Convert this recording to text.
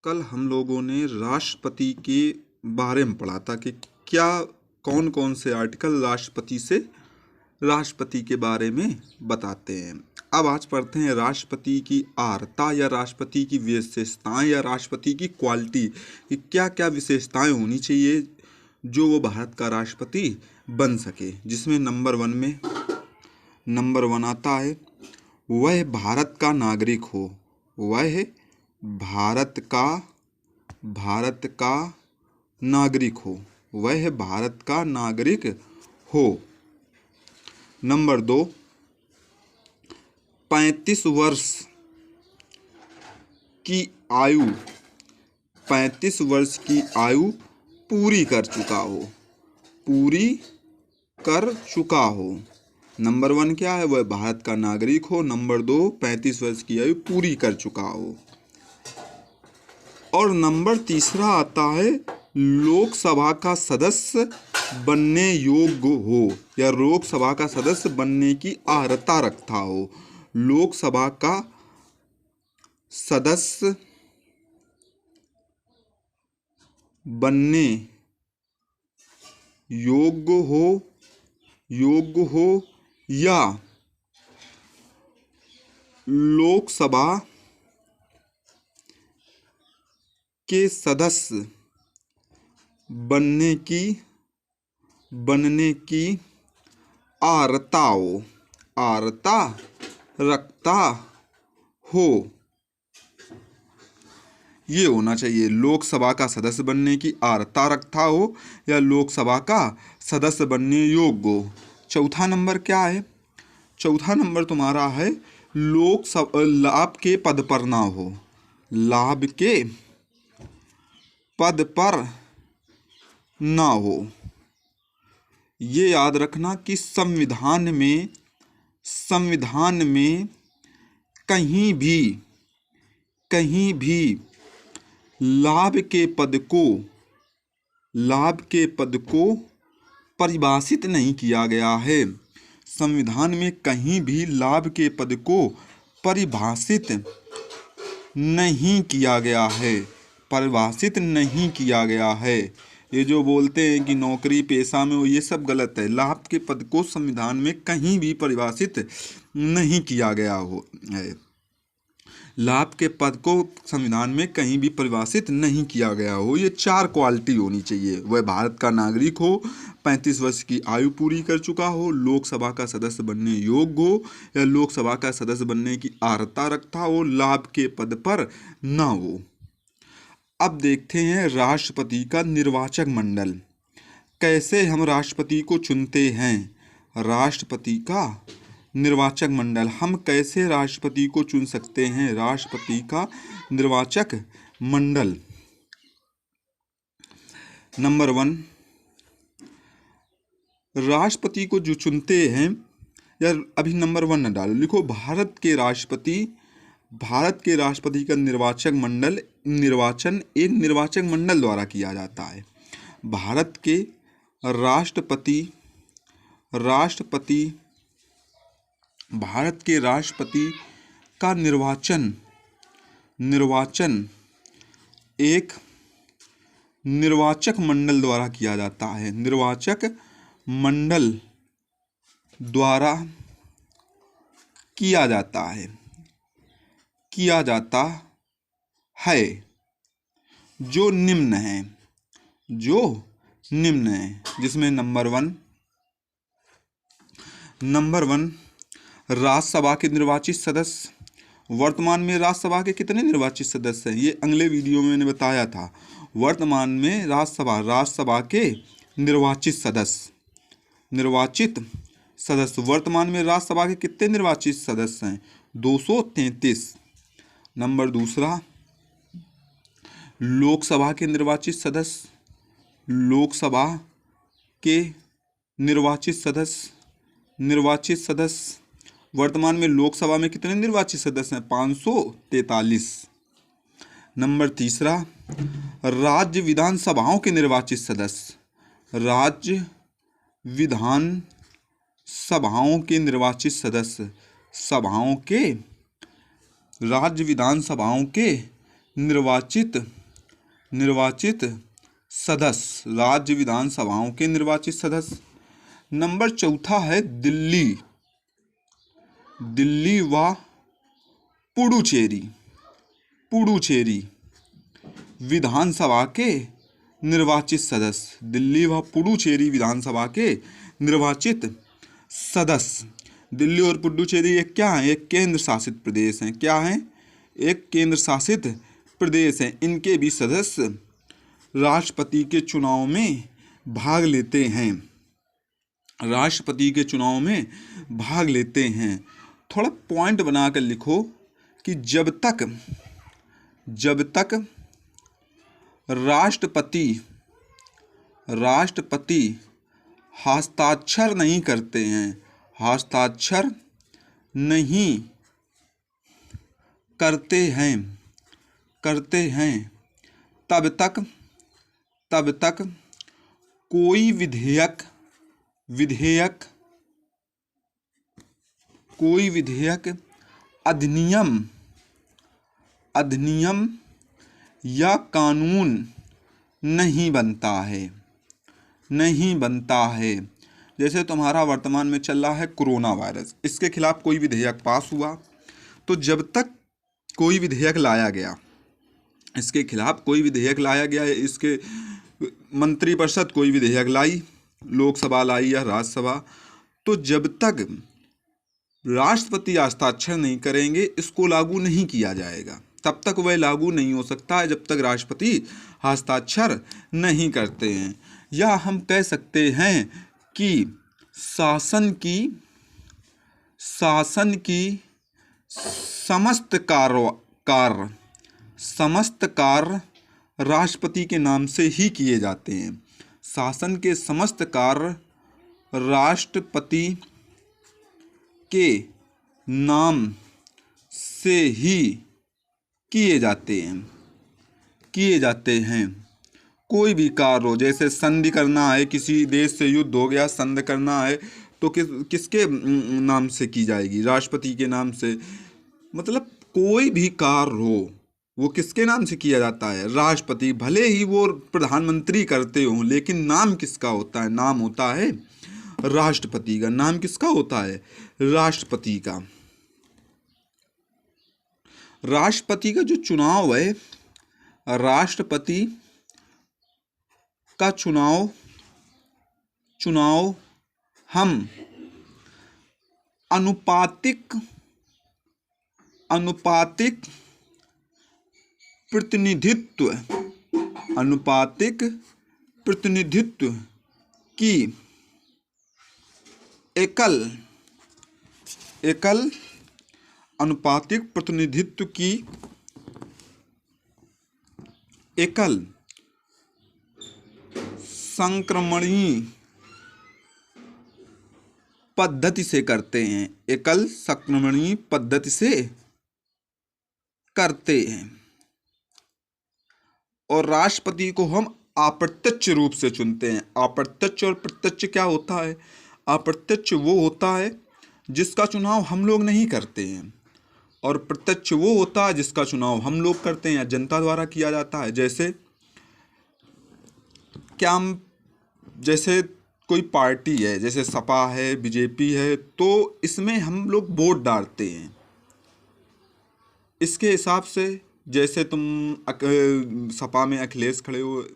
कल हम लोगों ने राष्ट्रपति के बारे में पढ़ा था कि क्या कौन कौन से आर्टिकल राष्ट्रपति के बारे में बताते हैं। अब आज पढ़ते हैं राष्ट्रपति की अर्हता या राष्ट्रपति की विशेषताएं या राष्ट्रपति की क्वालिटी कि क्या क्या विशेषताएं होनी चाहिए जो वो भारत का राष्ट्रपति बन सके। जिसमें नंबर वन आता है, वह भारत का नागरिक हो। वह भारत का नागरिक हो। वह भारत का नागरिक हो। नंबर दो, 35 वर्ष की आयु 35 वर्ष की आयु पूरी कर चुका हो। नंबर वन क्या है? वह भारत का नागरिक हो। नंबर दो, 35 वर्ष की आयु पूरी कर चुका हो। और नंबर तीसरा आता है, लोकसभा का सदस्य बनने योग्य हो या लोकसभा का सदस्य बनने की अर्हता रखता हो। लोकसभा का सदस्य बनने योग्य हो या लोकसभा के सदस्य बनने की अर्हता रखता हो। ये होना चाहिए, लोकसभा का सदस्य बनने की अर्हता रखता हो या लोकसभा का सदस्य बनने योग्य हो। चौथा नंबर क्या है? चौथा नंबर तुम्हारा है, लाभ के पद पर ना हो। लाभ के पद पर ना हो। ये याद रखना कि संविधान में कहीं भी लाभ के पद को परिभाषित नहीं किया गया है। संविधान में कहीं भी लाभ के पद को परिभाषित नहीं किया गया है। ये जो बोलते हैं कि नौकरी पेशा में, ये सब गलत है। लाभ के पद को संविधान में कहीं भी परिभाषित नहीं किया गया है। लाभ के पद को संविधान में कहीं भी परिभाषित नहीं किया गया हो। ये 4 क्वालिटी होनी चाहिए। वह भारत का नागरिक हो, 35 वर्ष की आयु पूरी कर चुका हो, लोकसभा का सदस्य बनने योग्य हो या लोकसभा का सदस्य बनने की अर्हता रखता हो, लाभ के पद पर ना हो। अब देखते हैं राष्ट्रपति का निर्वाचक मंडल। कैसे हम राष्ट्रपति को चुनते हैं? राष्ट्रपति का निर्वाचक मंडल, हम कैसे राष्ट्रपति को चुन सकते हैं? राष्ट्रपति का निर्वाचक मंडल। नंबर वन, राष्ट्रपति को जो चुनते हैं, या अभी नंबर 1 न डालो, लिखो भारत के राष्ट्रपति का निर्वाचन एक निर्वाचक मंडल द्वारा किया जाता है। भारत के राष्ट्रपति का निर्वाचन एक निर्वाचक मंडल द्वारा किया जाता है। निर्वाचक मंडल द्वारा किया जाता है जो निम्न है, जिसमें नंबर वन राज्यसभा के निर्वाचित सदस्य। वर्तमान में राज्यसभा के कितने निर्वाचित सदस्य हैं? ये अगले वीडियो में मैंने बताया था। वर्तमान में राज्यसभा के निर्वाचित सदस्य वर्तमान में राज्यसभा के कितने निर्वाचित सदस्य हैं? 233। नंबर दूसरा, लोकसभा के निर्वाचित सदस्य वर्तमान में लोकसभा में कितने निर्वाचित सदस्य हैं? 543। नंबर तीसरा, राज्य विधानसभाओं के निर्वाचित सदस्य। राज्य विधानसभाओं के निर्वाचित सदस्य, राज्य विधानसभाओं के निर्वाचित निर्वाचित सदस्य, राज्य विधानसभाओं के निर्वाचित सदस्य। नंबर चौथा है दिल्ली, दिल्ली व पुडुचेरी, पुडुचेरी विधानसभा के निर्वाचित सदस्य, दिल्ली व पुडुचेरी विधानसभा के निर्वाचित सदस्य। दिल्ली और पुडुचेरी एक क्या है? एक केंद्र शासित प्रदेश हैं। क्या है? एक केंद्र शासित प्रदेश हैं। इनके भी सदस्य राष्ट्रपति के चुनाव में भाग लेते हैं, राष्ट्रपति के चुनाव में भाग लेते हैं। थोड़ा पॉइंट बनाकर लिखो कि जब तक राष्ट्रपति हस्ताक्षर नहीं करते हैं, हस्ताक्षर नहीं करते हैं, तब तक कोई विधेयक अधिनियम या कानून नहीं बनता है। जैसे तुम्हारा वर्तमान में चल रहा है कोरोना वायरस, इसके खिलाफ कोई विधेयक पास हुआ, तो जब तक कोई विधेयक लाया गया, इसके खिलाफ कोई विधेयक लाया गया, इसके मंत्रिपरिषद कोई विधेयक लाई, लोकसभा लाई या राज्यसभा, तो जब तक राष्ट्रपति हस्ताक्षर नहीं करेंगे इसको लागू नहीं किया जाएगा। तब तक वह लागू नहीं हो सकता है जब तक राष्ट्रपति हस्ताक्षर नहीं करते हैं। या हम कह सकते हैं कि शासन की समस्त कार्य राष्ट्रपति के नाम से ही किए जाते हैं। शासन के समस्त कार्य राष्ट्रपति के नाम से ही किए जाते हैं। कोई भी कार्य हो, जैसे संधि करना है, किसी देश से युद्ध हो गया, संधि करना है, तो किसके नाम से की जाएगी? राष्ट्रपति के नाम से। मतलब कोई भी कार्य हो वो किसके नाम से किया जाता है? राष्ट्रपति। भले ही वो प्रधानमंत्री करते हों, लेकिन नाम किसका होता है? नाम होता है राष्ट्रपति का। नाम किसका होता है? राष्ट्रपति का। राष्ट्रपति का जो चुनाव है, राष्ट्रपति का चुनाव हम अनुपातिक प्रतिनिधित्व की एकल अनुपातिक प्रतिनिधित्व की एकल संक्रमणीय पद्धति से करते हैं। एकल संक्रमणीय पद्धति से करते हैं। और राष्ट्रपति को हम अप्रत्यक्ष रूप से चुनते हैं। अप्रत्यक्ष और प्रत्यक्ष क्या होता है? अप्रत्यक्ष वो होता है जिसका चुनाव हम लोग नहीं करते हैं, और प्रत्यक्ष वो होता है जिसका चुनाव हम लोग करते हैं या जनता द्वारा किया जाता है। जैसे कोई पार्टी है, जैसे सपा है, बीजेपी है, तो इसमें हम लोग वोट डालते हैं। इसके हिसाब से, जैसे तुम सपा में अखिलेश खड़े हो,